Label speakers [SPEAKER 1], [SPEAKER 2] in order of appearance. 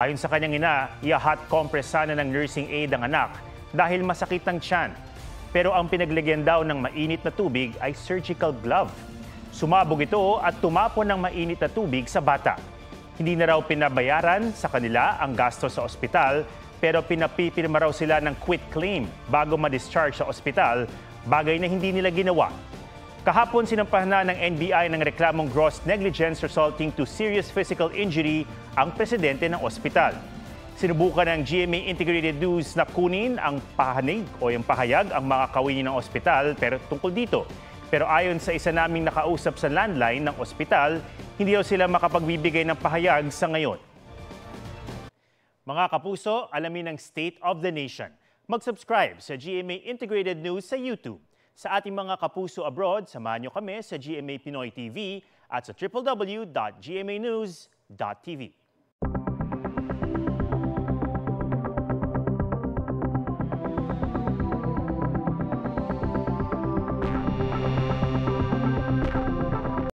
[SPEAKER 1] Ayon sa kanyang ina, i-hot compress sana ng nursing aide ang anak dahil masakit ang tiyan. Pero ang pinaglagyan daw ng mainit na tubig ay surgical glove. Sumabog ito at tumapon ng mainit na tubig sa bata. Hindi na raw pinabayaran sa kanila ang gasto sa ospital, pero pinapipirma raw sila ng quit claim bago ma-discharge sa ospital, bagay na hindi nila ginawa. Kahapon sinampahan na ng NBI ng reklamong gross negligence resulting to serious physical injury ang presidente ng ospital. Sinubukan ng GMA Integrated News na kunin ang pahanig o yung pahayag ang mga kawini ng ospital pero tungkol dito. Pero ayon sa isa naming nakausap sa landline ng ospital, hindi daw sila makapagbibigay ng pahayag sa ngayon. Mga kapuso, alamin ang State of the Nation. Mag-subscribe sa GMA Integrated News sa YouTube. Sa ating mga kapuso abroad, samahan niyo kami sa GMA Pinoy TV at sa www.gmanews.tv.